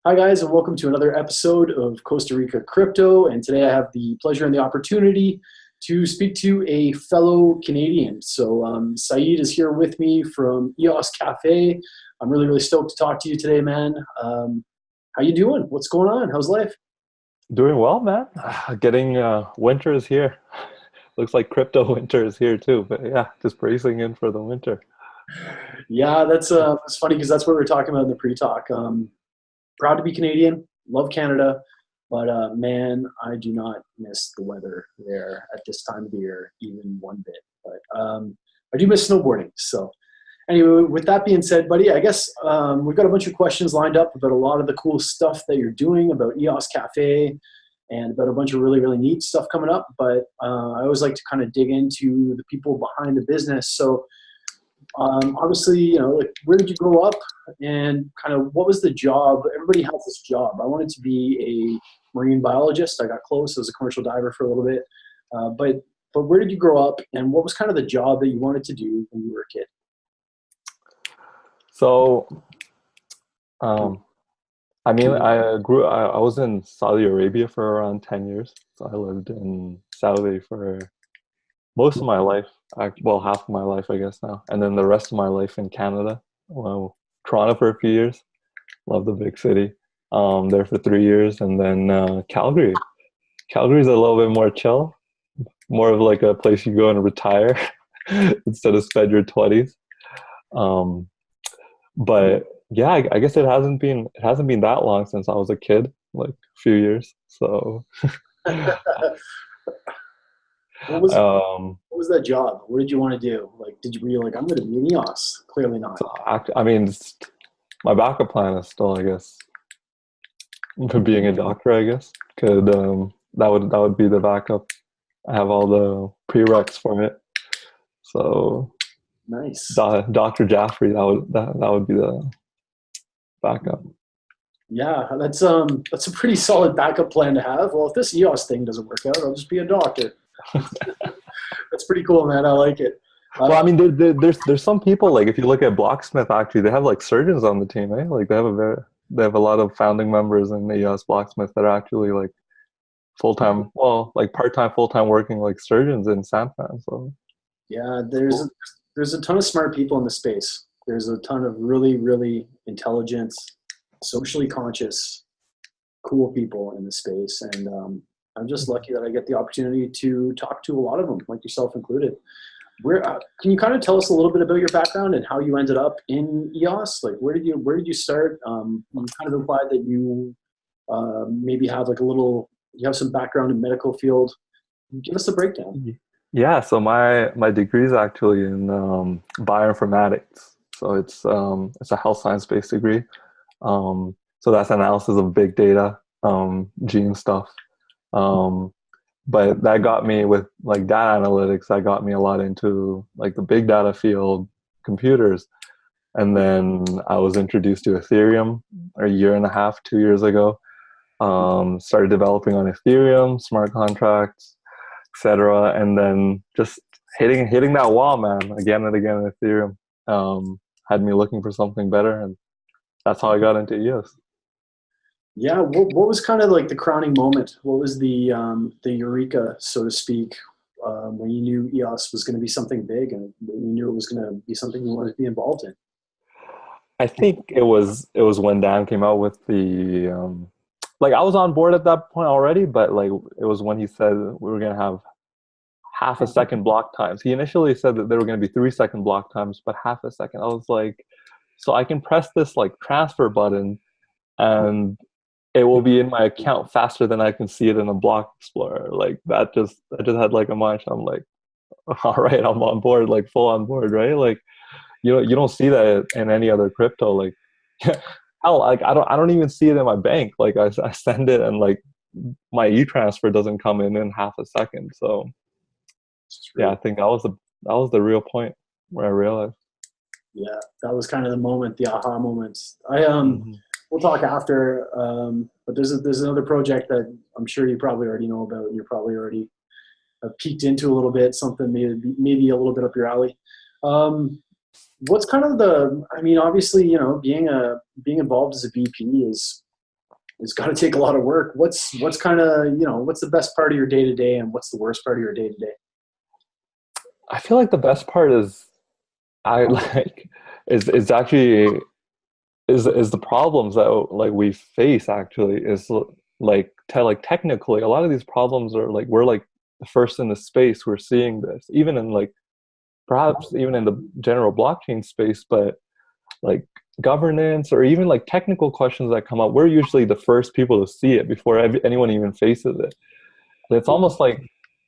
Hi, guys, and welcome to another episode of Costa Rica Crypto. And today I have the pleasure and the opportunity to speak to a fellow Canadian. So Syed is here with me from EOS Cafe. I'm really, really stoked to talk to you today, man. How you doing? What's going on? How's life? Doing well, man. Getting winter is here. Looks like crypto winter is here too. But yeah, just bracing in for the winter. Yeah, that's funny because that's what we were talking about in the pre-talk. Proud to be Canadian, love Canada, but man, I do not miss the weather there at this time of the year even one bit. But I do miss snowboarding. So anyway, with that being said, buddy, I guess we've got a bunch of questions lined up about a lot of the cool stuff that you're doing, about EOS Cafe, and about a bunch of really, really neat stuff coming up. But I always like to kind of dig into the people behind the business. So obviously, like, where did you grow up, and kind of what was the job? Everybody has this job. I wanted to be a marine biologist. I got close. I was a commercial diver for a little bit. But where did you grow up, and what was kind of the job that you wanted to do when you were a kid? So, I was in Saudi Arabia for around 10 years. So I lived in Saudi for most of my life. Well, half of my life, I guess now. And then the rest of my life in Canada. Well, Toronto for a few years. Love the big city. There for 3 years. And then Calgary. Calgary's a little bit more chill. More of like a place you go and retire instead of spend your 20s. But yeah, I guess it hasn't been that long since I was a kid, like a few years. So What was um what was that job? What did you want to do? Like, were you like, I'm going to be an EOS? Clearly not. my backup plan is still, I guess, for being a doctor, I guess. That would be the backup. I have all the prereqs for it. So Nice. Dr. Jaffrey, that would be the backup. Yeah, that's a pretty solid backup plan to have. Well, if this EOS thing doesn't work out, I'll just be a doctor. That's pretty cool, man. I like it. Well, I mean, there's some people, like, if you look at Blocksmith, actually, they have like surgeons on the team, eh? Like they have a lot of founding members in the EOS Blocksmith that are actually like full time, well, like part time, full time working like surgeons in San Fran. So Yeah, it's cool. there's a ton of smart people in the space. There's a ton of really, really intelligent, socially conscious, cool people in the space, and I'm just lucky that I get the opportunity to talk to a lot of them, like yourself included. Can you kind of tell us a little bit about your background and how you ended up in EOS? Like, where did you start? You kind of implied that you maybe have like you have some background in medical field. Give us a breakdown. Yeah, so my degree is actually in bioinformatics. So it's a health science based degree. So that's analysis of big data, gene stuff. Um, but that got me with like data analytics. That got me a lot into like the big data field, computers. And then I was introduced to Ethereum a year and a half, 2 years ago. Started developing on Ethereum, smart contracts, etc. And then just hitting that wall, man, again and again in Ethereum. Had me looking for something better, and that's how I got into EOS. Yeah, what was kind of like the crowning moment? What was the eureka, so to speak, when you knew EOS was going to be something big, and when you knew it was going to be something you wanted to be involved in? I think it was when Dan came out with the like, I was on board at that point already, but like it was when he said we were gonna have half a second block times. He initially said that there were gonna be 3 second block times, but half a second. I was like, so I can press this like transfer button and it will be in my account faster than I can see it in a block explorer. Like that just had like a mind. I'm like, all right, I'm on board, like full on board, right? Like you don't see that in any other crypto. Like hell, like I don't even see it in my bank. Like I send it and like my e-transfer doesn't come in half a second. So It's yeah, I true. think that was the real point where I realized. Yeah, that was kind of the moment, the aha moment. Hmm. We'll talk after, but there's another project that I'm sure you probably already know about, and you're probably already peeked into a little bit. Something maybe a little bit up your alley. Um, what's kind of I mean, obviously, being involved as a VP is it's got to take a lot of work. What's kind of, what's the best part of your day to day, and what's the worst part of your day to day? I feel like the best part is I like is actually is the problems that like we face actually is like technically a lot of these problems are like we're like the first in the space we're seeing this even in like perhaps even in the general blockchain space, but like governance or even like technical questions that come up, we're usually the first people to see it before anyone even faces it. And it's almost like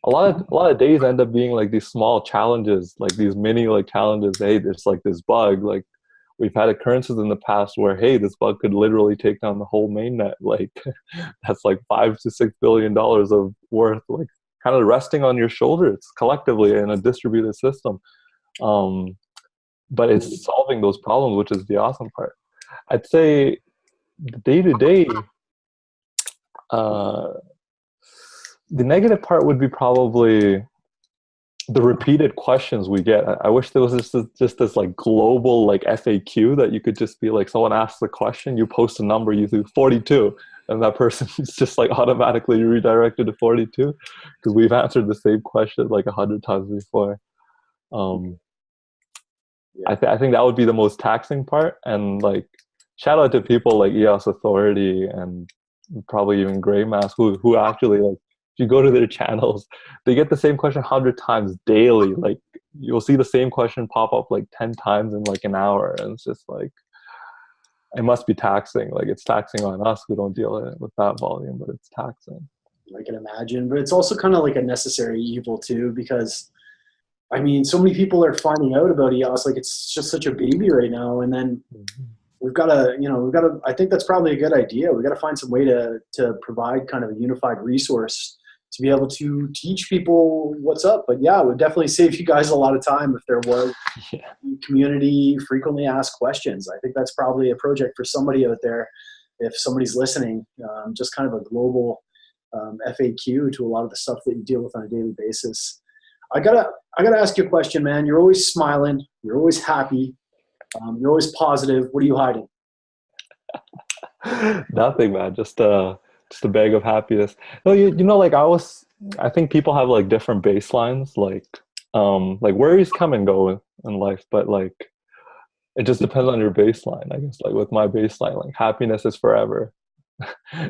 a lot of days end up being like these small challenges, like these mini like challenges. Hey, there's like this bug. Like we've had occurrences in the past where hey, this bug could literally take down the whole mainnet. Like that's like $5 to $6 billion of worth, like kind of resting on your shoulders collectively in a distributed system. But it's solving those problems, which is the awesome part. I'd say the day to day, the negative part would be probably the repeated questions we get. I wish there was just this like global like FAQ that you could just be like, someone asks a question, you post a number, you do 42, and that person is just like automatically redirected to 42 because we've answered the same question like 100 times before. I think that would be the most taxing part. And like, shout out to people like EOS Authority and probably even Grey Mask who actually like, if you go to their channels, they get the same question 100 times daily. Like you'll see the same question pop up like 10 times in like an hour. And it's just like, it must be taxing. Like it's taxing on us who don't deal with that volume, but it's taxing. I can imagine, but it's also kind of like a necessary evil too, because I mean, so many people are finding out about EOS, like it's just such a baby right now. And then we've got to, I think that's probably a good idea. We've got to find some way to provide kind of a unified resource to be able to teach people what's up. But yeah, it would definitely save you guys a lot of time if there was community frequently asked questions. I think that's probably a project for somebody out there. If somebody's listening, just kind of a global FAQ to a lot of the stuff that you deal with on a daily basis. I gotta ask you a question, man. You're always smiling. You're always happy. You're always positive. What are you hiding? Nothing, man. Just a bag of happiness. No, you know, like I think people have like different baselines. Like worries come and go in life, but like it just depends on your baseline. I guess like with my baseline, like happiness is forever.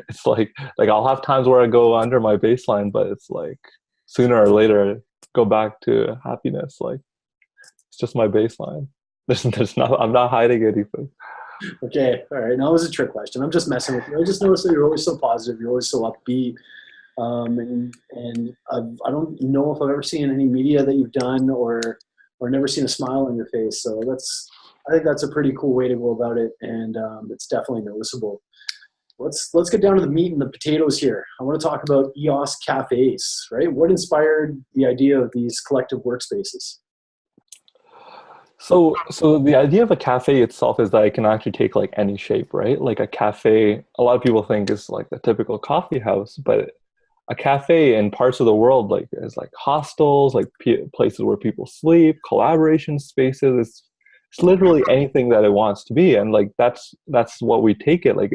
It's like I'll have times where I go under my baseline, but it's like sooner or later go back to happiness. Like it's just my baseline. There's not, I'm not hiding anything. Okay, all right. Now it was a trick question. I'm just messing with you. I just noticed that you're always so positive. You're always so upbeat. And I don't know if I've ever seen any media that you've done or never seen a smile on your face. So I think that's a pretty cool way to go about it, and it's definitely noticeable. Let's get down to the meat and the potatoes here. I want to talk about EOS cafes, right? What inspired the idea of these collective workspaces? So the idea of a cafe itself is that it can actually take like any shape, right? Like a cafe, a lot of people think is like the typical coffee house, but a cafe in parts of the world like is like hostels, like places where people sleep, collaboration spaces. It's literally anything that it wants to be, and like that's what we take it. Like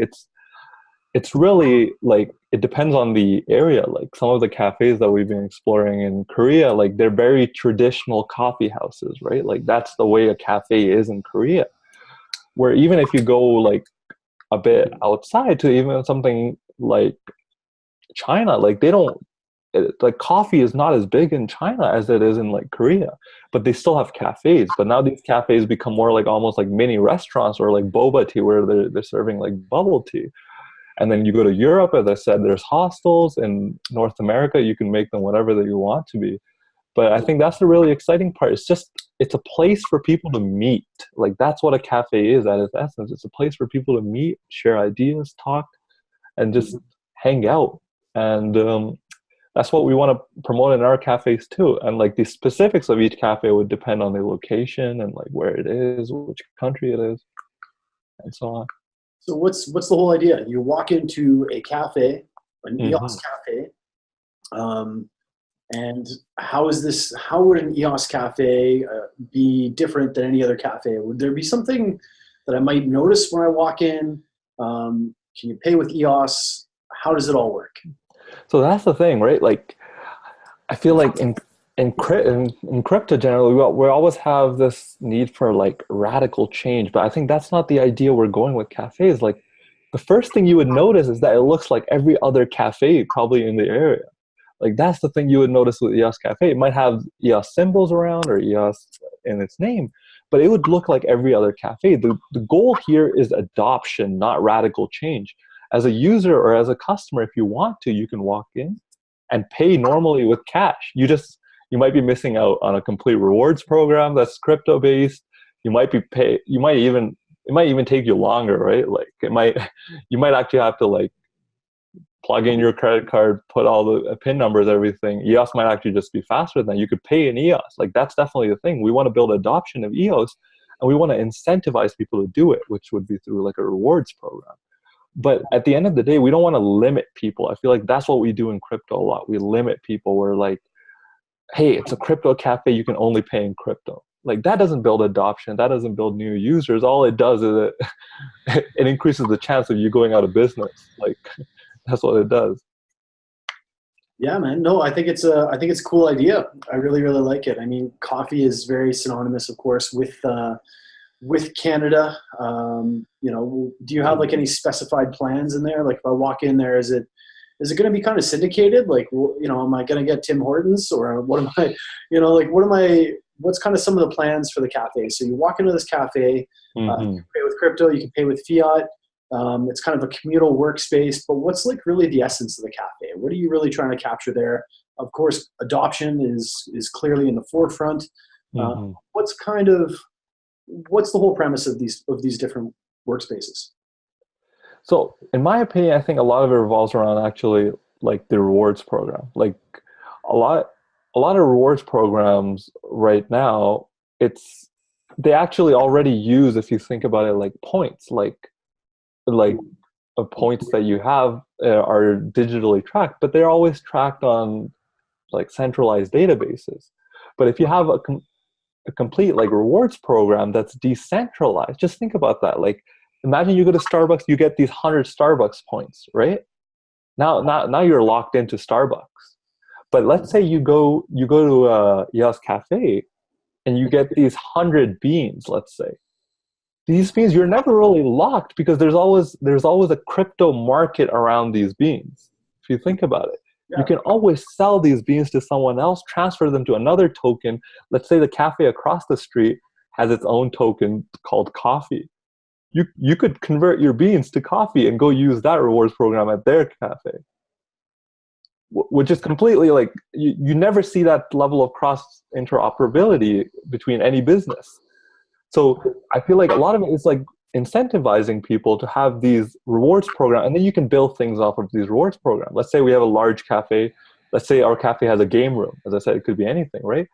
it's really like it depends on the area. Like some of the cafes that we've been exploring in Korea, like they're very traditional coffee houses, right? Like that's the way a cafe is in Korea. Where even if you go like a bit outside to even something like China, like they don't like coffee is not as big in China as it is in like Korea, but they still have cafes. But now these cafes become more like almost like mini restaurants or like boba tea where they're serving like bubble tea. And then you go to Europe, as I said, there's hostels. In North America, you can make them whatever that you want to be. But I think that's the really exciting part. It's a place for people to meet. Like that's what a cafe is at its essence. It's a place for people to meet, share ideas, talk, and just hang out. And that's what we want to promote in our cafes too. And like the specifics of each cafe would depend on the location and like where it is, which country it is, and so on. So what's the whole idea? You walk into a cafe, an EOS cafe, and how would an EOS cafe be different than any other cafe? Would there be something that I might notice when I walk in? Can you pay with EOS? How does it all work? So that's the thing, right? Like, I feel like in crypto generally, we always have this need for like radical change, but I think that's not the idea we're going with cafes. Like, the first thing you would notice is that it looks like every other cafe probably in the area. Like, that's the thing you would notice with EOS Cafe. It might have EOS symbols around or EOS in its name, but it would look like every other cafe. The goal here is adoption, not radical change. As a user or as a customer, if you want to, you can walk in and pay normally with cash. You might be missing out on a complete rewards program that's crypto based. It might even take you longer, right? Like, you might actually have to like plug in your credit card, put all the PIN numbers, everything. EOS might actually just be faster than you could pay in EOS. Like, that's definitely the thing. We want to build adoption of EOS, and we want to incentivize people to do it, which would be through like a rewards program. But at the end of the day, we don't want to limit people. I feel like that's what we do in crypto a lot. We limit people. We're like, hey, it's a crypto cafe, you can only pay in crypto. Like, that doesn't build adoption. That doesn't build new users. All it does is it increases the chance of you going out of business. Like, that's what it does. Yeah, man. No, I think it's a cool idea. I really, really like it. I mean, coffee is very synonymous, of course, with Canada. You know, do you have like any specified plans in there? Like, if I walk in there, is it going to be kind of syndicated? Like, you know, am I going to get Tim Hortons, or what am I, you know, like, what's kind of some of the plans for the cafe? So you walk into this cafe, you can pay with crypto, you can pay with fiat. It's kind of a communal workspace, but what's like really the essence of the cafe? What are you really trying to capture there? Of course, adoption is clearly in the forefront. What's the whole premise of these different workspaces? So in my opinion, I think a lot of it revolves around actually like the rewards program. Like, a lot of rewards programs right now, they actually already use, if you think about it, like points, like points that you have are digitally tracked, but they're always tracked on like centralized databases. But if you have a complete like rewards program that's decentralized, just think about that. Like, imagine you go to Starbucks, you get these 100 Starbucks points, right? Now you're locked into Starbucks. But let's say you go to EOS Cafe and you get these 100 beans, let's say. These beans, you're never really locked because there's always a crypto market around these beans. If you think about it, you can always sell these beans to someone else, transfer them to another token. Let's say the cafe across the street has its own token called coffee. You could convert your beans to coffee and go use that rewards program at their cafe, which is completely like, you never see that level of cross interoperability between any business. So I feel like a lot of it is like incentivizing people to have these rewards programs, and then you can build things off of these rewards programs. Let's say we have a large cafe. Let's say our cafe has a game room. As I said, it could be anything, right?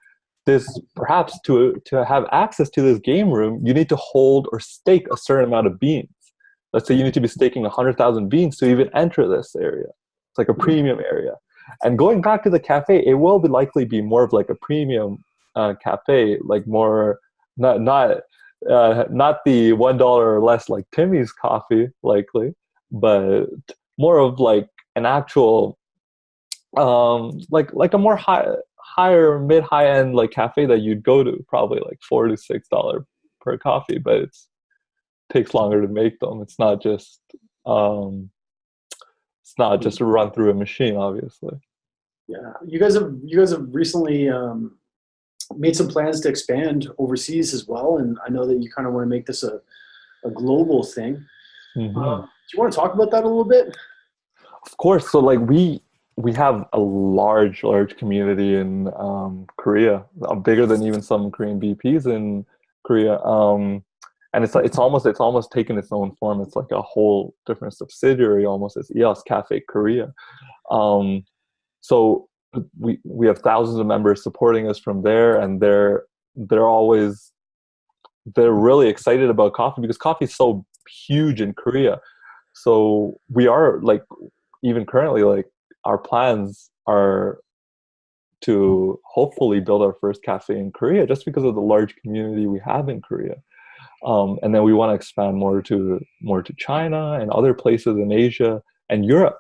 Perhaps to have access to this game room, you need to hold or stake a certain amount of beans. Let's say you need to be staking 100,000 beans to even enter this area. It's like a premium area. And going back to the cafe, it will likely be more of like a premium cafe, like more not the $1 or less like Timmy's coffee, likely, but more of like an actual like a more higher mid-high end like cafe that you'd go to, probably like $4 to $6 per coffee, but it takes longer to make them. It's not just run through a machine, obviously. Yeah, you guys have recently made some plans to expand overseas as well, and I know that you kind of want to make this a global thing. Do you want to talk about that a little bit? Of course. So like we have a large community in Korea, bigger than even some Korean BPs in Korea. And it's almost taken its own form. It's like a whole different subsidiary almost. It's EOS Cafe Korea. So we have thousands of members supporting us from there, and they're really excited about coffee because coffee is so huge in Korea. So we are like, even currently, like our plans are to hopefully build our first cafe in Korea, just because of the large community we have in Korea. And then we want to expand more to China and other places in Asia and Europe.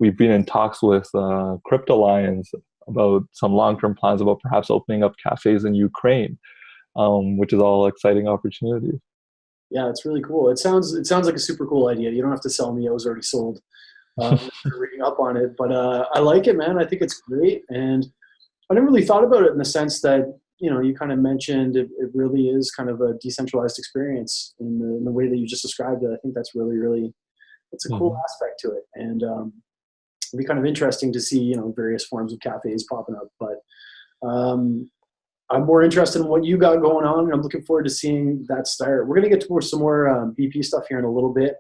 We've been in talks with Crypto Lions about some long-term plans about perhaps opening up cafes in Ukraine, which is all exciting opportunities. Yeah, it's really cool. It sounds like a super cool idea. You don't have to sell me. I was already sold. Reading up on it, but I like it, man. I think it's great, and I never really thought about it in the sense that, you kind of mentioned it really is kind of a decentralized experience in the way that you just described it. I think that's really, really, it's a cool aspect to it, and it'd be kind of interesting to see, various forms of cafes popping up. But I'm more interested in what you got going on, and I'm looking forward to seeing that start. We're going to get to some more BP stuff here in a little bit,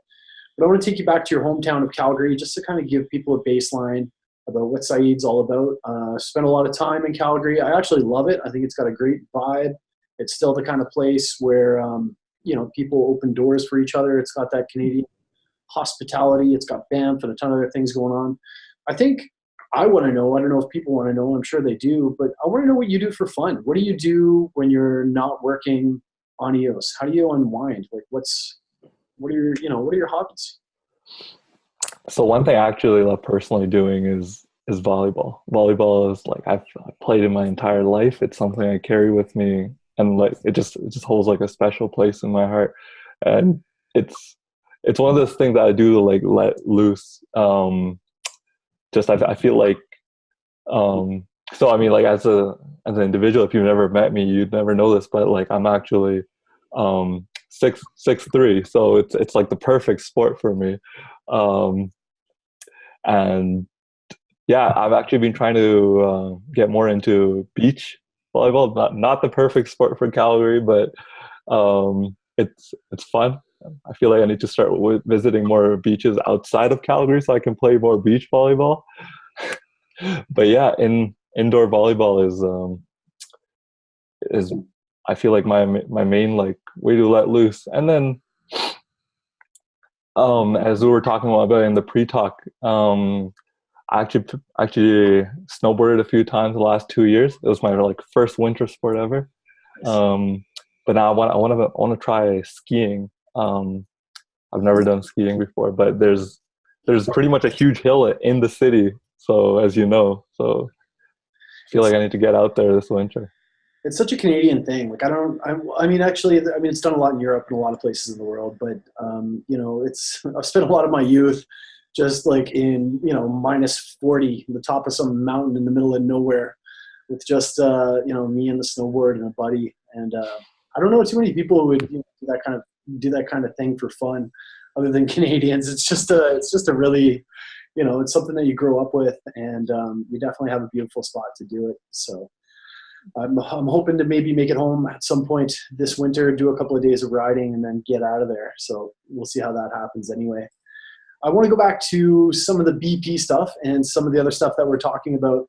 but I want to take you back to your hometown of Calgary just to kind of give people a baseline about what Syed's all about. Spent a lot of time in Calgary. I actually love it. I think it's got a great vibe. It's still the kind of place where, people open doors for each other. It's got that Canadian hospitality. It's got Banff and a ton of other things going on. I think I want to know, I don't know if people want to know, I'm sure they do, but I want to know what you do for fun. What do you do when you're not working on EOS? How do you unwind? Like what are your hobbies? So one thing I actually love personally doing is volleyball. Volleyball is like I've played in my entire life. It's something I carry with me, and like it just holds like a special place in my heart. And it's one of those things that I do to like let loose. I feel like so I mean, like as an individual, if you've never met me, you'd never know this, but like I'm actually 6'3", so it's like the perfect sport for me. And yeah, I've actually been trying to get more into beach volleyball. Not the perfect sport for Calgary, but it's fun. I feel like I need to start visiting more beaches outside of Calgary so I can play more beach volleyball. But yeah, indoor volleyball is I feel like my main like way to let loose. And then as we were talking about in the pre-talk, I actually snowboarded a few times the last 2 years. It was my like first winter sport ever. But now I want to try skiing. I've never done skiing before, but there's pretty much a huge hill in the city. So as you know, so I feel like I need to get out there this winter. It's such a Canadian thing. Like it's done a lot in Europe and a lot of places in the world, but I've spent a lot of my youth just like in, -40, the top of some mountain in the middle of nowhere with just, me and the snowboard and a buddy. And I don't know too many people who would do that kind of thing for fun other than Canadians. It's just a really, it's something that you grow up with, and you definitely have a beautiful spot to do it. So I'm hoping to maybe make it home at some point this winter, do a couple of days of riding, and then get out of there. So we'll see how that happens anyway. I want to go back to some of the BP stuff and some of the other stuff that we're talking about.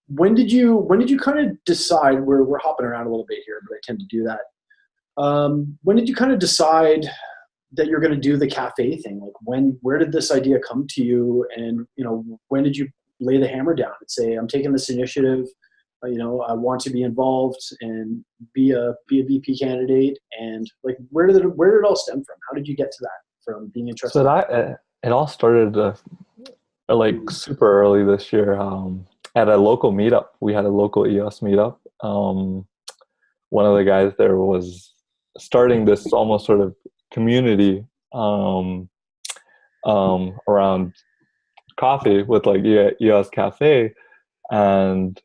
When did you kind of decide, we're hopping around a little bit here, but I tend to do that. When did you kind of decide that you're going to do the cafe thing? Like where did this idea come to you? And, when did you lay the hammer down and say, I'm taking this initiative, I want to be involved and be a BP candidate? And like, where did it all stem from? How did you get to that from being interested? So it all started like super early this year. At a local meetup, we had a local EOS meetup. One of the guys there was starting this almost sort of community around coffee with like EOS Cafe, and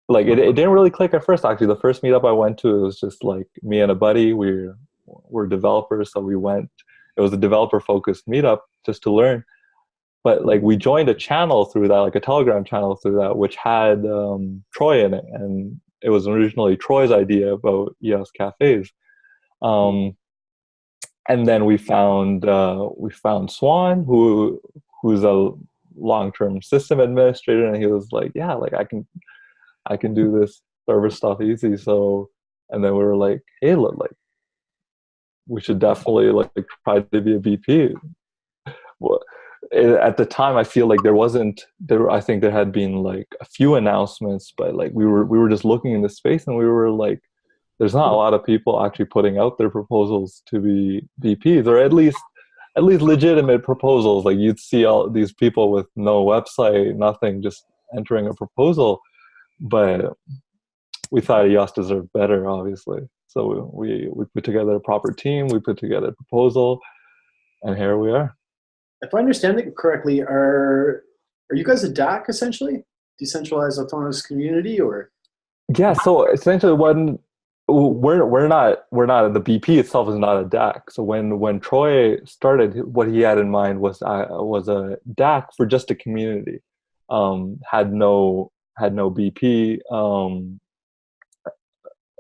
like it didn't really click at first. Actually, the first meetup I went to, it was just like me and a buddy. We're developers, so we went. It was a developer focused meetup just to learn. But like we joined a channel through that, like a Telegram channel through that, which had Troy in it, and it was originally Troy's idea about EOS cafes. And then we found Swan, who's a long-term system administrator, and he was like, yeah, like I can do this server stuff easy. So, and then we were like, hey, look, like we should definitely like try to be a BP. Well, at the time, I feel like I think there had been like a few announcements, but like we were just looking in the space, and we were like, there's not a lot of people actually putting out their proposals to be VPs, or at least legitimate proposals. Like you'd see all these people with no website, nothing, just entering a proposal. But we thought EOS deserved better, obviously. So we put together a proper team, we put together a proposal, and here we are. If I understand it correctly, are you guys a DAC essentially, decentralized autonomous community, or? Yeah. So essentially, when we're not the BP itself is not a DAC. So when Troy started, what he had in mind was a DAC for just a community. Had no BP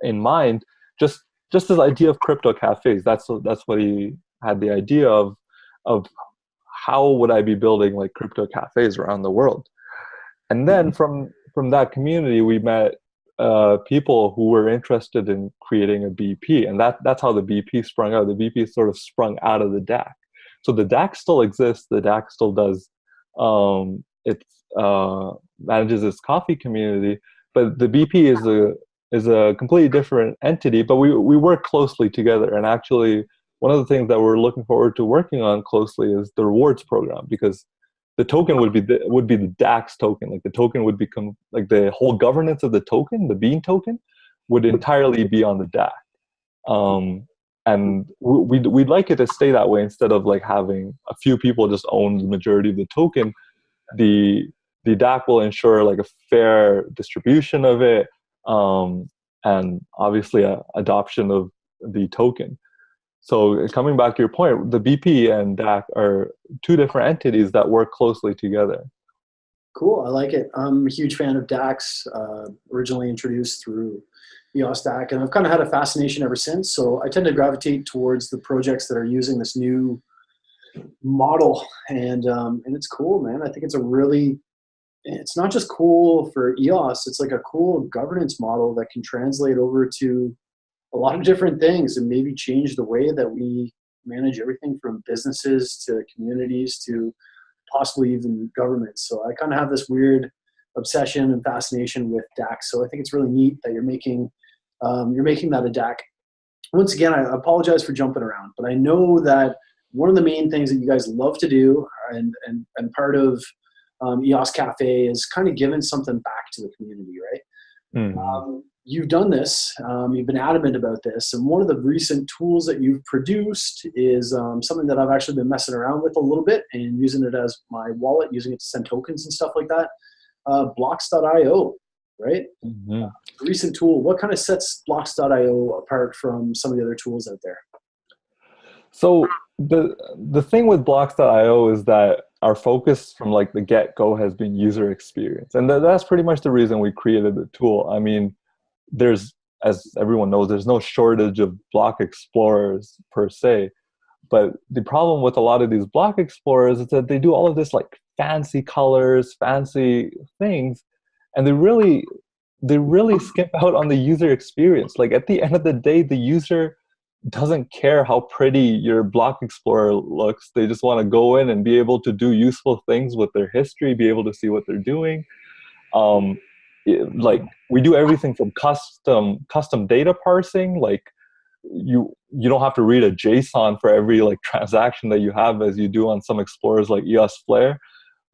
in mind. Just this idea of crypto cafes. That's what he had the idea of how would I be building like crypto cafes around the world. And then from that community, we met people who were interested in creating a BP, and that's how the BP sprung out. The BP sort of sprung out of the DAC. So the DAC still exists. The DAC still does. It manages its coffee community, but the BP is a completely different entity. But we work closely together, and actually, one of the things that we're looking forward to working on closely is the rewards program, because the token would be the DAX token. Like the token would become like the whole governance of the token, the Bean token, would entirely be on the DAC. And we'd like it to stay that way instead of like having a few people just own the majority of the token. The DAC will ensure like a fair distribution of it, and obviously adoption of the token. So coming back to your point, the BP and DAC are two different entities that work closely together. Cool, I like it. I'm a huge fan of DACs, originally introduced through EOS DAC, and I've kind of had a fascination ever since. So I tend to gravitate towards the projects that are using this new model, and it's cool, man. I think it's not just cool for EOS, it's like a cool governance model that can translate over to a lot of different things and maybe change the way that we manage everything from businesses to communities to possibly even governments. So I kind of have this weird obsession and fascination with DAC. So I think it's really neat that you're making that a DAC. Once again, I apologize for jumping around, but I know that one of the main things that you guys love to do and part of EOS Cafe is kind of giving something back to the community, right? Mm-hmm. You've done this, you've been adamant about this, and one of the recent tools that you've produced is something that I've actually been messing around with a little bit and using it as my wallet, using it to send tokens and stuff like that. Blocks.io, right? Mm-hmm. Recent tool. What kind of sets Blocks.io apart from some of the other tools out there? So the thing with Blocks.io is that our focus from like the get-go has been user experience, and that's pretty much the reason we created the tool. I mean, there's, as everyone knows, there's no shortage of block explorers per se, but the problem with a lot of these block explorers is that they do all of this like fancy colors, fancy things, and they really skip out on the user experience. Like at the end of the day, the user doesn't care how pretty your block explorer looks. They just want to go in and be able to do useful things with their history, be able to see what they're doing. Like we do everything from custom data parsing. Like you don't have to read a JSON for every like transaction that you have, as you do on some explorers like EOS Flare,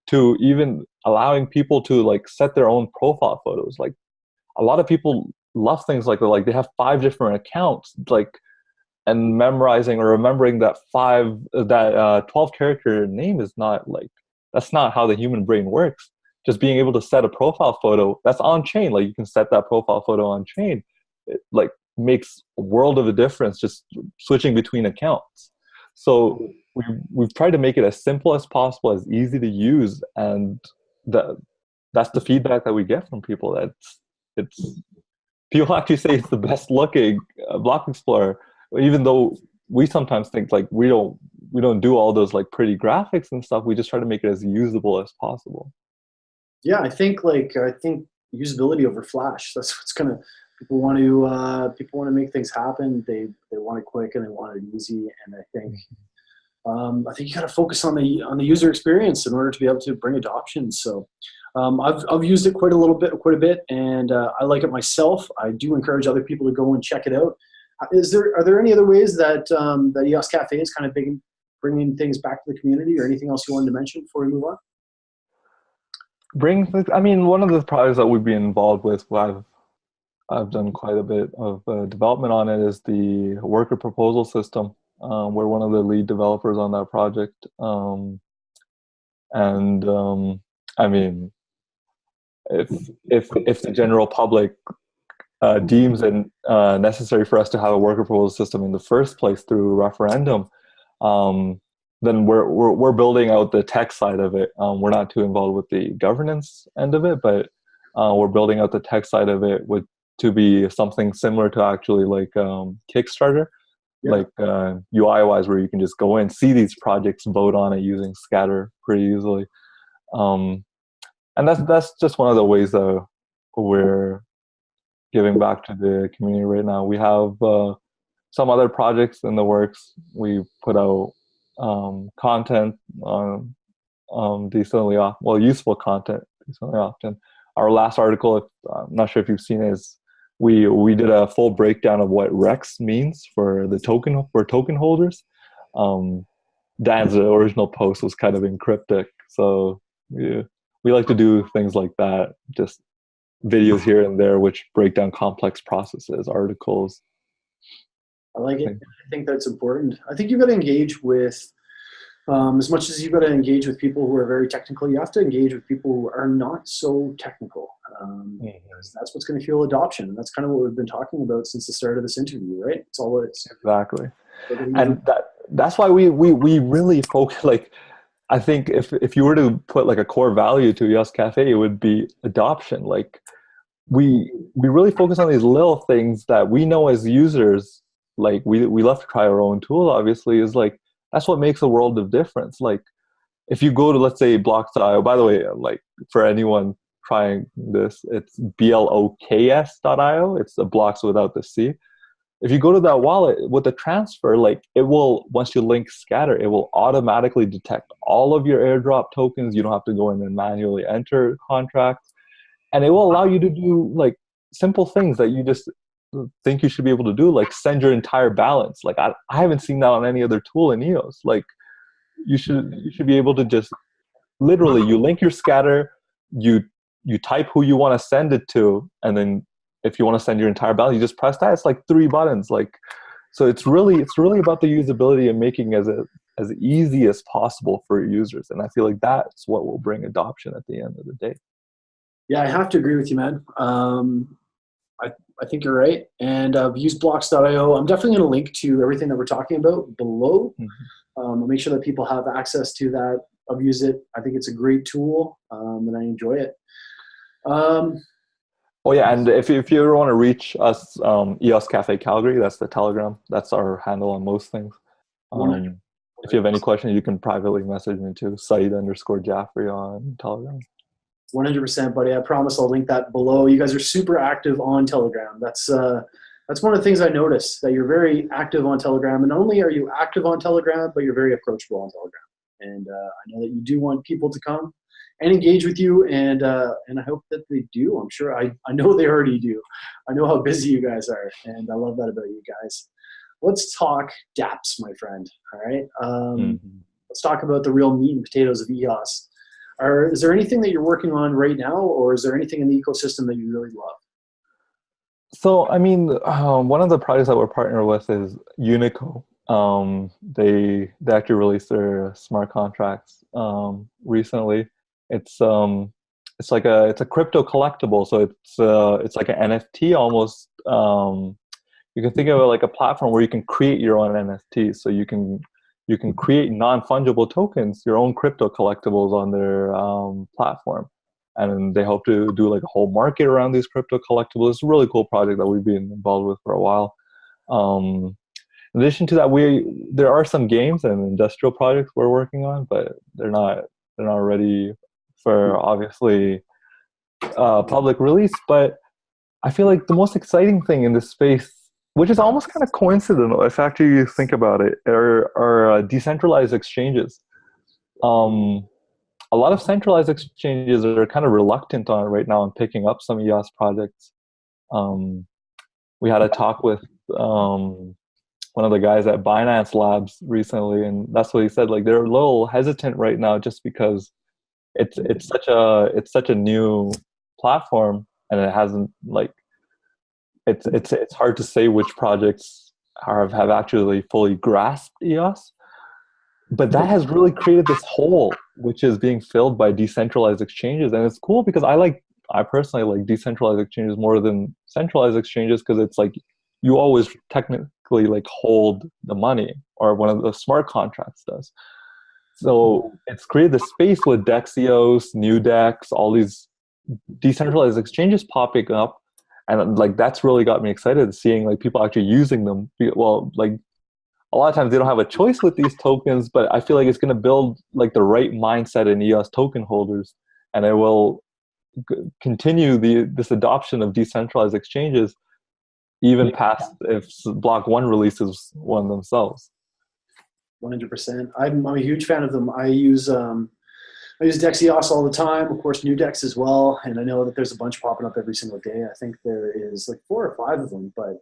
to even allowing people to like set their own profile photos. Like a lot of people love things like that. Like they have 5 different accounts, like, and memorizing or remembering that 12 character name is not like, that's not how the human brain works. Just being able to set a profile photo that's on chain, like you can set that profile photo on chain, it like makes a world of a difference just switching between accounts. So we've tried to make it as simple as possible, as easy to use, and that's the feedback that we get from people. People actually say it's the best looking block explorer, even though we sometimes think like we don't do all those like pretty graphics and stuff. We just try to make it as usable as possible. Yeah, I think usability over flash. That's what's gonna, people want to make things happen. They want it quick and they want it easy. And I think you got to focus on the user experience in order to be able to bring adoption. So I've used it quite a bit, and I like it myself. I do encourage other people to go and check it out. Are there any other ways that that EOS Cafe is kind of bringing things back to the community, or anything else you wanted to mention before we move on? I mean, one of the projects that we've been involved with, I've done quite a bit of development on it, is the worker proposal system. We're one of the lead developers on that project. I mean, if the general public deems it necessary for us to have a worker proposal system in the first place through referendum, then we're building out the tech side of it. We're not too involved with the governance end of it, but we're building out the tech side of it to be something similar to actually like Kickstarter, like UI wise, where you can just go in, see these projects, vote on it using Scatter pretty easily. And that's just one of the ways that we're giving back to the community right now. We have some other projects in the works. We put out content decently often, well, useful content decently often. Our last article, I'm not sure if you've seen it, is we did a full breakdown of what Rex means for token holders. Dan's original post was kind of encryptic, so we like to do things like that, just videos here and there which break down complex processes, articles. I like it. I think that's important. I think you've got to engage with, as much as you've got to engage with people who are very technical, you have to engage with people who are not so technical. Because that's what's going to fuel adoption. And that's kind of what we've been talking about since the start of this interview, right? It's all it's exactly. And that's why we really focus. Like, I think if you were to put like a core value to EOS Cafe, it would be adoption. Like, we really focus on these little things that we know as users. Like, we love to try our own tool, obviously, is like, that's what makes a world of difference. Like, if you go to, let's say, blocks.io, by the way, like, for anyone trying this, it's bloks.io. It's the blocks without the C. If you go to that wallet with the transfer, like, it will, once you link Scatter, it will automatically detect all of your airdrop tokens. You don't have to go in and manually enter contracts. And it will allow you to do like simple things that you just think you should be able to do, like send your entire balance. Like, I haven't seen that on any other tool in EOS. Like, you should be able to just literally, you link your Scatter, you type who you want to send it to, and then if you want to send your entire balance, you just press that. It's like 3 buttons. Like, so it's really about the usability and making as easy as possible for your users. And I feel like that's what will bring adoption at the end of the day. Yeah, I have to agree with you, man. I think you're right. And I've used blocks.io. I'm definitely going to link to everything that we're talking about below. I'll make sure that people have access to that. I've used it. I think it's a great tool, and I enjoy it. Oh yeah, and if you ever want to reach us, EOS Cafe Calgary, that's the Telegram. That's our handle on most things. If you have any questions, you can privately message me too, Syed_Jaffrey on Telegram. 100%, buddy. I promise I'll link that below. You guys are super active on Telegram. That's one of the things I noticed, that you're very active on Telegram. And not only are you active on Telegram, but you're very approachable on Telegram. And I know that you do want people to come and engage with you, and I hope that they do. I'm sure I know they already do. I know how busy you guys are, and I love that about you guys. Let's talk dApps, my friend. All right. Let's talk about the real meat and potatoes of EOS. Is there anything that you're working on right now, or is there anything in the ecosystem that you really love? So, I mean, one of the projects that we're partnered with is Unico. They actually released their smart contracts recently. It's like a crypto collectible, so it's like an NFT almost. You can think of it like a platform where you can create your own NFTs. So you can create non-fungible tokens, your own crypto collectibles on their platform. And they hope to do like a whole market around these crypto collectibles. It's a really cool project that we've been involved with for a while. In addition to that, there are some games and industrial projects we're working on, but they're not ready for obviously public release. But I feel like the most exciting thing in this space, which is almost kind of coincidental if actually you think about it, are decentralized exchanges. a lot of centralized exchanges are kind of reluctant on it right now and picking up some EOS projects. We had a talk with one of the guys at Binance Labs recently, and that's what he said. Like they're a little hesitant right now just because it's such a new platform, and it hasn't like it's hard to say which projects have actually fully grasped EOS. But that has really created this hole, which is being filled by decentralized exchanges, and it's cool because I personally like decentralized exchanges more than centralized exchanges because it's like you always technically like hold the money, or one of the smart contracts does. So it's created the space with DEX EOS, new DEX, all these decentralized exchanges popping up, and like that's really got me excited seeing like people actually using them. Well, like a lot of times they don't have a choice with these tokens, but I feel like it's going to build like the right mindset in EOS token holders, and it will continue this adoption of decentralized exchanges even past if Block One releases one themselves. 100%. I'm a huge fan of them. I use DEX EOS all the time. Of course, new DEX as well. And I know that there's a bunch popping up every single day. I think there is like 4 or 5 of them, but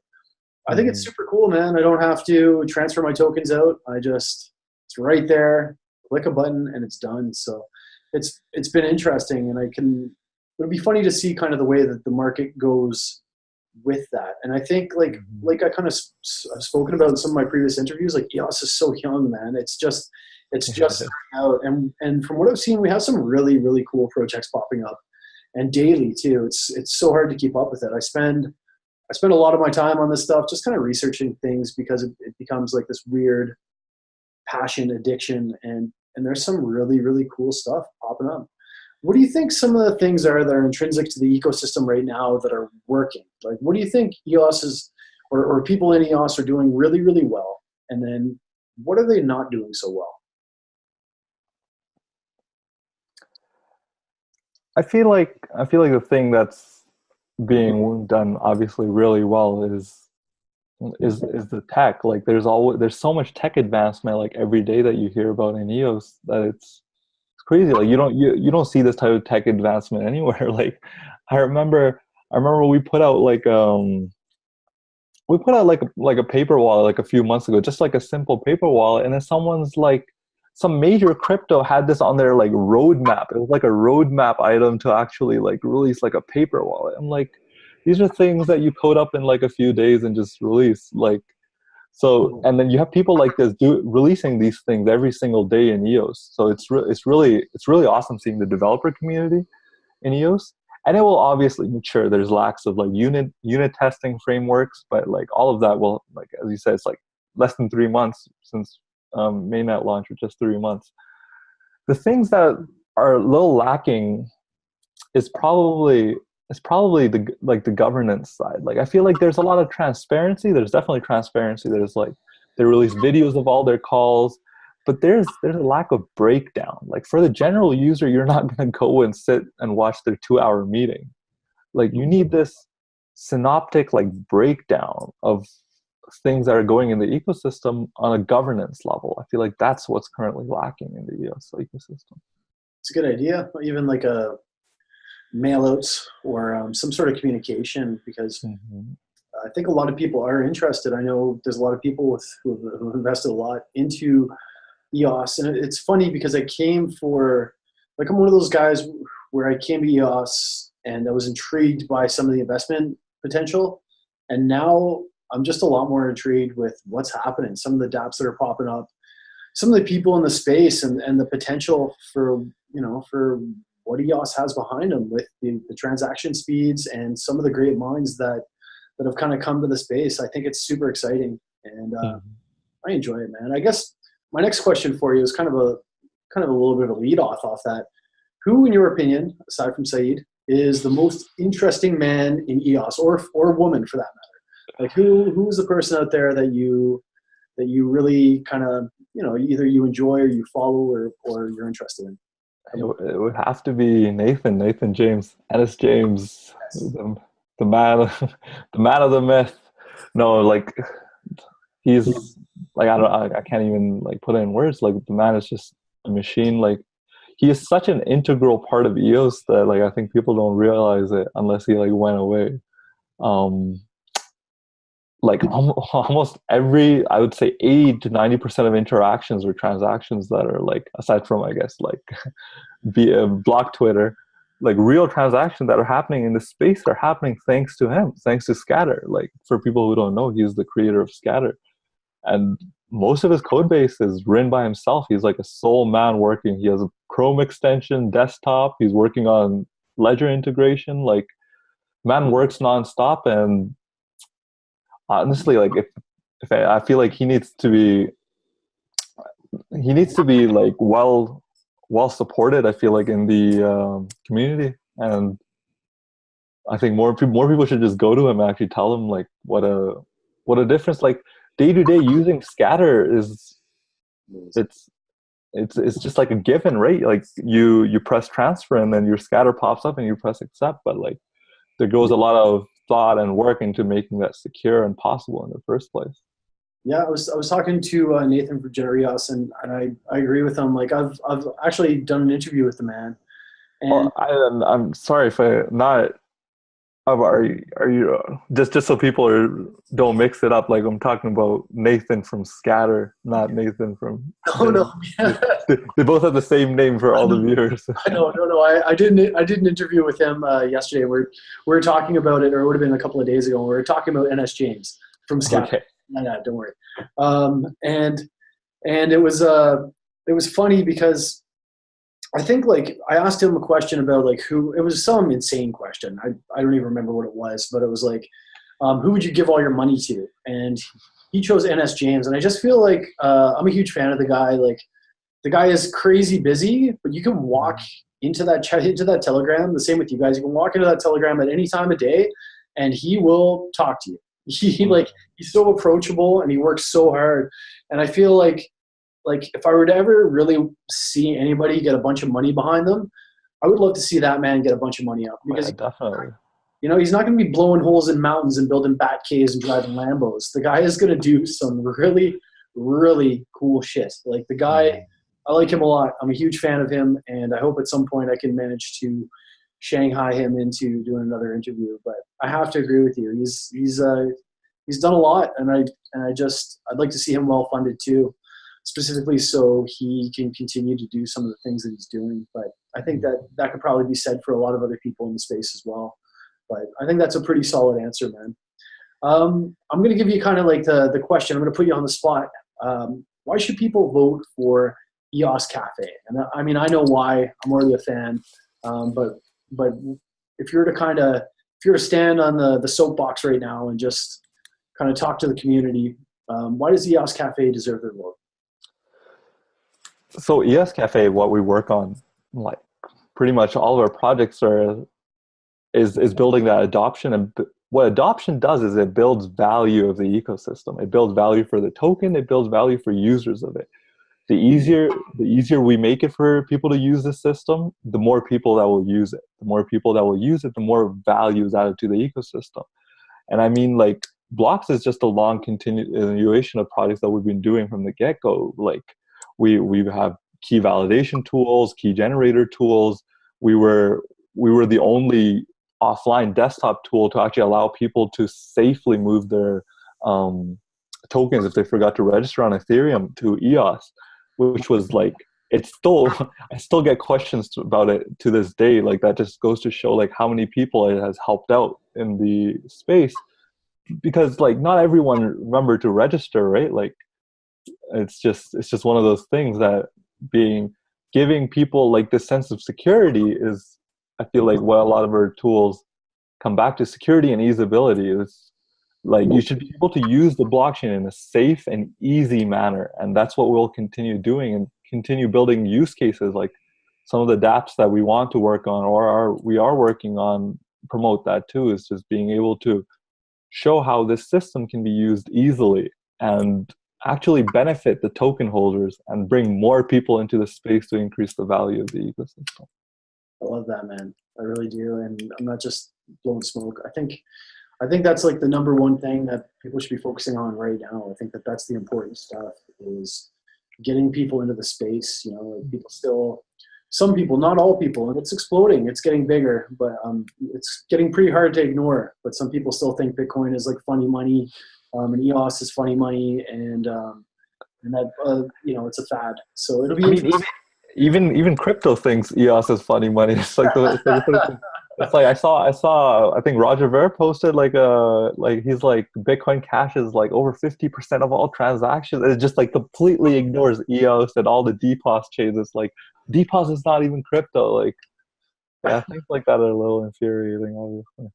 I think it's super cool, man. I don't have to transfer my tokens out. It's right there, click a button and it's done. So it's been interesting, and it'll be funny to see kind of the way that the market goes with that. And I think like I kind of I've spoken about in some of my previous interviews, like EOS is so young, man. It's just starting out. And from what I've seen, we have some really, really cool projects popping up, and daily too. It's so hard to keep up with it. I spend a lot of my time on this stuff, just kind of researching things, because it becomes like this weird passion addiction. And there's some really, really cool stuff popping up. What do you think some of the things are that are intrinsic to the ecosystem right now that are working? Like, what do you think EOS is, or people in EOS are doing really, really well? And then what are they not doing so well? I feel like the thing that's being done obviously really well is the tech. Like there's so much tech advancement like every day that you hear about in EOS that it's crazy. Like you don't see this type of tech advancement anywhere. Like I remember we put out like a paper wallet like a few months ago, just like a simple paper wallet, and then someone's like, some major crypto had this on their like roadmap. It was like a roadmap item to actually like release like a paper wallet. I'm like, these are things that you code up in like a few days and just release. Like, so, and then you have people like this releasing these things every single day in EOS. So it's really awesome seeing the developer community in EOS. And it will obviously mature. There's lacks of like unit testing frameworks, but like all of that will, like as you said, it's like less than 3 months since mainnet launch, or just 3 months. The things that are a little lacking is probably the governance side. Like I feel like there's a lot of transparency. There's definitely transparency. There's like they release videos of all their calls, but there's a lack of breakdown. Like for the general user, you're not going to go and sit and watch their 2-hour meeting. Like you need this synoptic like breakdown of things that are going in the ecosystem on a governance level. I feel like that's what's currently lacking in the EOS ecosystem. It's a good idea. Even like a mailouts or some sort of communication, because I think a lot of people are interested. I know there's a lot of people who invested a lot into EOS, and it's funny because I'm one of those guys where I came to EOS and I was intrigued by some of the investment potential, and now I'm just a lot more intrigued with what's happening, some of the dApps that are popping up, some of the people in the space, and the potential for what EOS has behind them with the transaction speeds and some of the great minds that have kind of come to the space. I think it's super exciting, and I enjoy it, man. I guess my next question for you is kind of a little bit of a lead off that. Who, in your opinion, aside from Syed, is the most interesting man in EOS, or woman for that matter? Like who's the person out there that you really kind of, either you enjoy or you follow or you're interested in? It would have to be Nathan James, Ennis James, yes. the man of the myth. No, like he's like I can't even like put it in words. Like the man is just a machine. Like he is such an integral part of EOS that like I think people don't realize it unless he like went away. Um, like almost every, I would say 80 to 90% of interactions or transactions that are like, aside from I guess like via block Twitter, like real transactions that are happening in the space are happening thanks to him, thanks to Scatter. Like for people who don't know, he's the creator of Scatter, and most of his code base is written by himself. He's like a sole man working. He has a Chrome extension, desktop. He's working on Ledger integration. Like man works nonstop, and honestly, like if I feel like he needs to be like well supported. I feel like in the community, and I think more people should just go to him and actually tell him like what a difference like day to day using Scatter is. It's just like a given, right? Like you press transfer and then your Scatter pops up and you press accept, but like there goes a lot of thought and work into making that secure and possible in the first place. Yeah, I was talking to Nathan from Generios, and I agree with him. Like I've actually done an interview with the man, and I'm sorry if I not. Are you just so don't mix it up? Like I'm talking about Nathan from Scatter, not Nathan from. oh no, They both have the same name for all the viewers. no, I did an interview with him yesterday. We were talking about it, or it would have been a couple of days ago. We were talking about NS James from Scatter. Okay. No, don't worry. And it was funny because I think like I asked him a question about like who, it was some insane question. I don't even remember what it was, but it was like, who would you give all your money to? And he chose NS James. And I just feel like I'm a huge fan of the guy. Like the guy is crazy busy, but you can walk into that chat, into that Telegram. The same with you guys. You can walk into that Telegram at any time of day and he will talk to you. He's so approachable and he works so hard. And I feel like if I were to ever really see anybody get a bunch of money behind them, I would love to see that man get a bunch of money up because yeah, definitely. He's not going to be blowing holes in mountains and building bat caves and driving Lambos. The guy is going to do some really, really cool shit. Like the guy, I like him a lot. I'm a huge fan of him, and I hope at some point I can manage to Shanghai him into doing another interview. But I have to agree with you. He's done a lot, and I'd like to see him well funded too, specifically so he can continue to do some of the things that he's doing. But I think that could probably be said for a lot of other people in the space as well. But I think that's a pretty solid answer, man. I'm going to give you kind of like the question. I'm going to put you on the spot. Why should people vote for EOS Cafe? And I mean, I know why. I'm already a fan. But if you're to stand on the soapbox right now and just kind of talk to the community, why does EOS Cafe deserve their vote? So EOS Cafe, what we work on, like pretty much all of our projects is building that adoption. And what adoption does is it builds value of the ecosystem. It builds value for the token. It builds value for users of it. The easier we make it for people to use the system, the more people that will use it. The more people that will use it, the more value is added to the ecosystem. And I mean, like, Blocks is just a long continuation of projects that we've been doing from the get-go. Like, we have key validation tools, key generator tools. We were the only offline desktop tool to actually allow people to safely move their tokens if they forgot to register on Ethereum to EOS, which was like, I still get questions about it to this day. Like that just goes to show like how many people it has helped out in the space, because like not everyone remembered to register, right? Like it's just one of those things that giving people like this sense of security is, I feel like, what a lot of our tools come back to. Security and easeability is like, you should be able to use the blockchain in a safe and easy manner. And that's what we'll continue doing, and continue building use cases like some of the dApps that we want to work on or we are working on promote that too, is just being able to show how this system can be used easily and actually benefit the token holders and bring more people into the space to increase the value of the ecosystem. I love that, man. I really do. And I'm not just blowing smoke. I think that's like the number one thing that people should be focusing on right now. I think that's the important stuff, is getting people into the space. Like people still some people, not all people, and it's exploding. It's getting bigger, but it's getting pretty hard to ignore. But some people still think Bitcoin is like funny money, and EOS is funny money, and that it's a fad. So it'll be I mean, interesting. even crypto thinks EOS is funny money. It's like I saw I think Roger Ver posted like he's like Bitcoin Cash is like over 50% of all transactions. It just like completely ignores EOS and all the DPoS chains. It's like DPoS is not even crypto. Like, yeah, things like that are a little infuriating, obviously.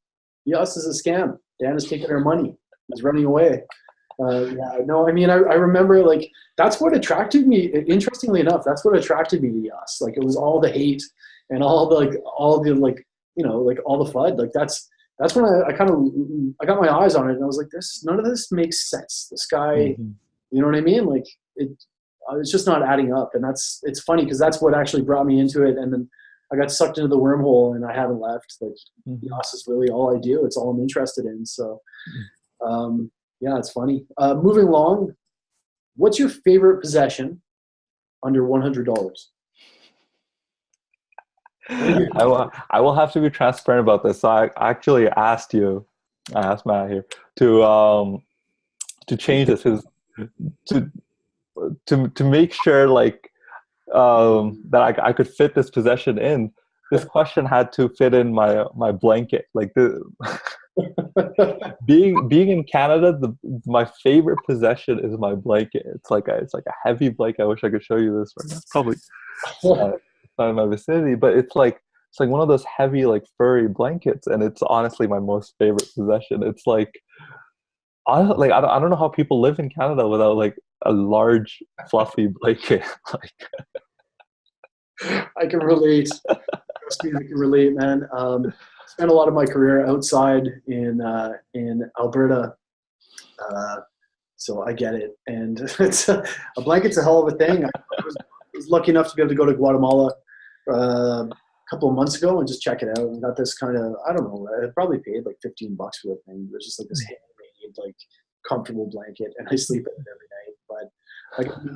EOS is a scam. Dan is taking our money. He's running away. Yeah, no, I mean, I remember like that's what attracted me. Interestingly enough, that's what attracted me to EOS. Like it was all the hate and all the all the FUD. Like that's when I got my eyes on it and I was like, none of this makes sense. This guy, you know what I mean? Like it's just not adding up. And it's funny because that's what actually brought me into it. And then I got sucked into the wormhole and I haven't left. Like EOS is really all I do. It's all I'm interested in. So, yeah, it's funny. Moving along, what's your favorite possession under $100? I will have to be transparent about this. So I actually I asked Matt here to change this to make sure like that I could fit this possession in. This question had to fit in my blanket. Like being in Canada, my favorite possession is my blanket. It's like a heavy blanket. I wish I could show you this right now. Probably not in my vicinity, but it's like one of those heavy like furry blankets, and it's honestly my most favorite possession. It's like I don't know how people live in Canada without like a large fluffy blanket. Like I can relate. Trust me, I can relate, man. Spent a lot of my career outside in Alberta, so I get it. And it's a blanket's a hell of a thing. I was lucky enough to be able to go to Guatemala a couple of months ago and just check it out. And got this kind of, I don't know, I probably paid like $15 for the thing. It was just like this handmade, like comfortable blanket, and I sleep in it every night. But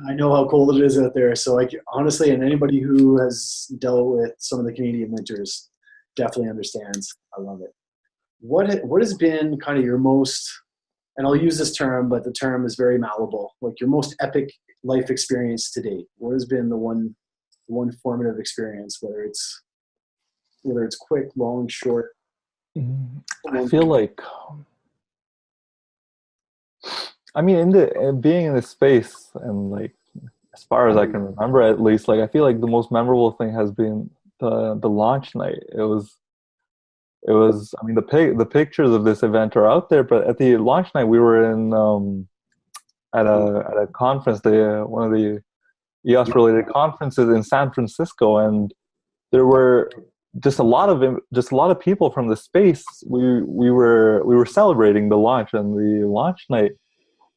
I know how cold it is out there. So like honestly, and anybody who has dealt with some of the Canadian winters definitely understands. I love it. What has been kind of your most, and I'll use this term, but the term is very malleable, like your most epic life experience to date? What has been the one formative experience, whether it's quick, long, short? I feel like, I mean, being in this space, and like as far as I can remember, at least, like I feel like the most memorable thing has been the launch night. It was. I mean, the pictures of this event are out there, but at the launch night, we were in at a conference, one of the EOS related conferences in San Francisco, and there were just a lot of people from the space. We were celebrating the launch and the launch night,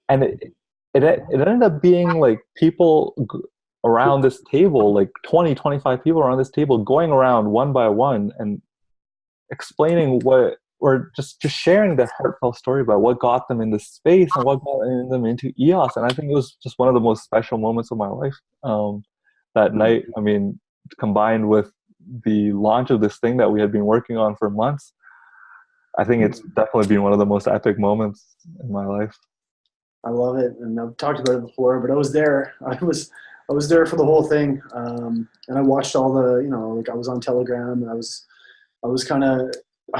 and it ended up being like people around this table, like 20-25 people around this table, going around one by one and explaining or just sharing their heartfelt story about what got them in this space and what got them into EOS. And I think it was just one of the most special moments of my life that night. I mean, combined with the launch of this thing that we had been working on for months, I think it's definitely been one of the most epic moments in my life. I love it, and I've talked about it before, but I was there. I was there for the whole thing, and I watched all the, like I was on Telegram, and I was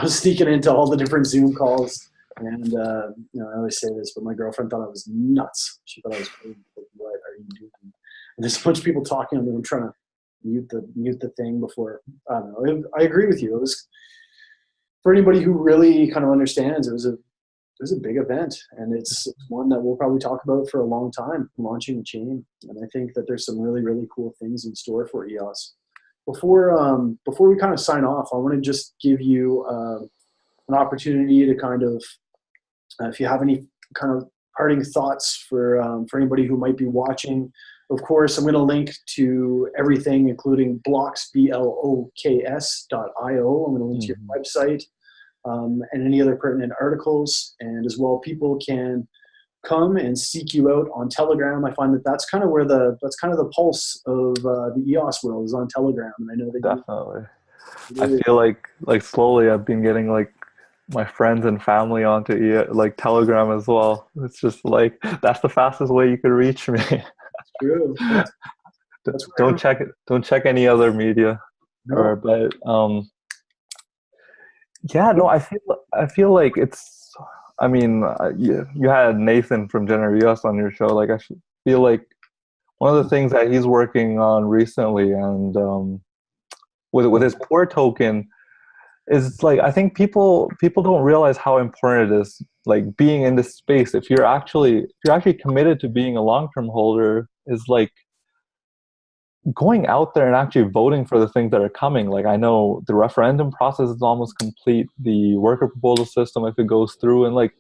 sneaking into all the different Zoom calls, and I always say this, but my girlfriend thought I was nuts. She thought I was crazy. Like, what are you doing? And there's a bunch of people talking, and I'm trying to mute the thing before. I don't know. I agree with you. It was, for anybody who really kind of understands, it was a big event, and it's one that we'll probably talk about for a long time, launching the chain. And I think that there's some really, really cool things in store for EOS. Before we kind of sign off, I want to just give you an opportunity to kind of, if you have any kind of parting thoughts for anybody who might be watching. Of course, I'm going to link to everything, including blocks, bloks.io. I'm going to link to your website and any other pertinent articles. And as well, people can come and seek you out on Telegram. I find that that's kind of where that's kind of the pulse of the EOS world is on Telegram. And I know that Definitely. I feel like slowly I've been getting like my friends and family onto like Telegram as well. It's just like that's the fastest way you could reach me. That's true. Don't check any other media. No. Yeah, no, I feel like it's. I mean, you had Nathan from General EOS on your show. Like, I feel like one of the things that he's working on recently, and with his core token, is like I think people don't realize how important it is. Like being in this space, if you're actually committed to being a long-term holder, is like going out there and actually voting for the things that are coming. Like I know the referendum process is almost complete, the worker proposal system, if it goes through, and like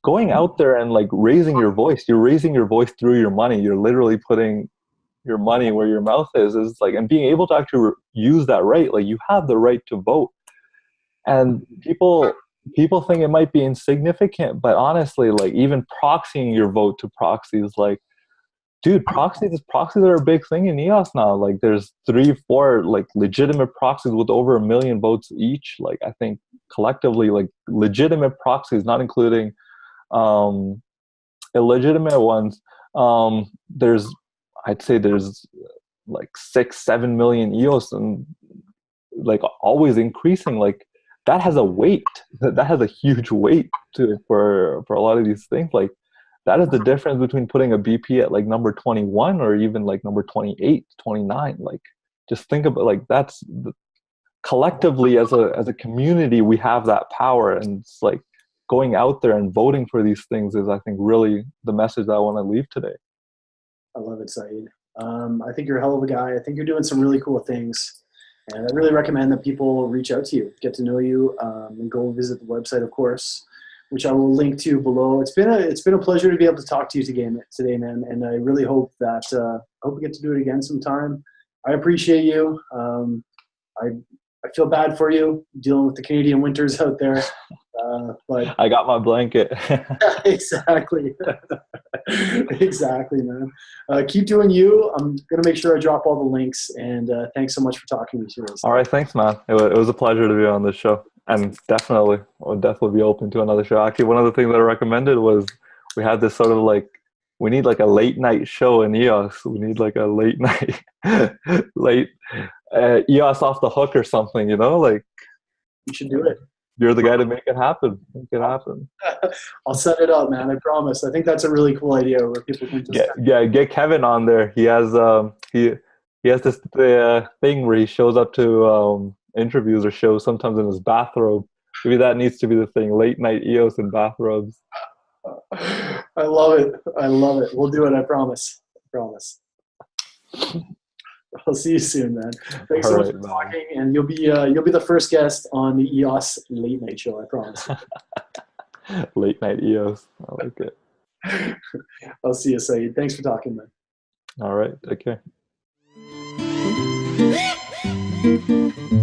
going out there and like raising your voice, you're raising your voice through your money. You're literally putting your money where your mouth is like, and being able to actually use that right. Like you have the right to vote. And people think it might be insignificant, but honestly, like even proxying your vote to proxies, like, dude, proxies are a big thing in EOS now. Like there's 3-4 like legitimate proxies with over 1 million votes each. Like I think collectively, like legitimate proxies, not including illegitimate ones. I'd say there's like 6-7 million EOS, and like always increasing. Like that has a weight. That has a huge weight to it for a lot of these things. Like that is the difference between putting a BP at like number 21 or even like number 28, 29. Like just think about like collectively as a community, we have that power, and it's like going out there and voting for these things is, I think, really the message that I want to leave today. I love it, Syed. I think you're a hell of a guy. I think you're doing some really cool things. And I really recommend that people reach out to you, get to know you, and go visit the website, of course, which I will link to below. It's been a pleasure to be able to talk to you today, man. And I really hope that I hope we get to do it again sometime. I appreciate you. I feel bad for you dealing with the Canadian winters out there, but I got my blanket. Exactly, exactly, man. Keep doing you. I'm gonna make sure I drop all the links. And thanks so much for talking to me today. All right, thanks, man. It was a pleasure to be on this show, and I would definitely be open to another show. Actually, one of the things that I recommended was we had this sort of like, we need like a late night show in EOS. We need like a late night, EOS off the hook or something, you know, like you should do it. You're the guy to make it happen. Make it happen. I'll set it up, man. I promise. I think that's a really cool idea where people can just get Kevin on there. He has he has this thing where he shows up to interviews or shows sometimes in his bathrobe. Maybe that needs to be the thing. Late night EOS in bathrobes. I love it. I love it. We'll do it. I promise. I promise. I'll see you soon, man. Thanks so much for talking, and you'll be the first guest on the EOS Late Night Show. I promise. Late night EOS. I like it. I'll see you, Syed. Thanks for talking, man. All right. Take care.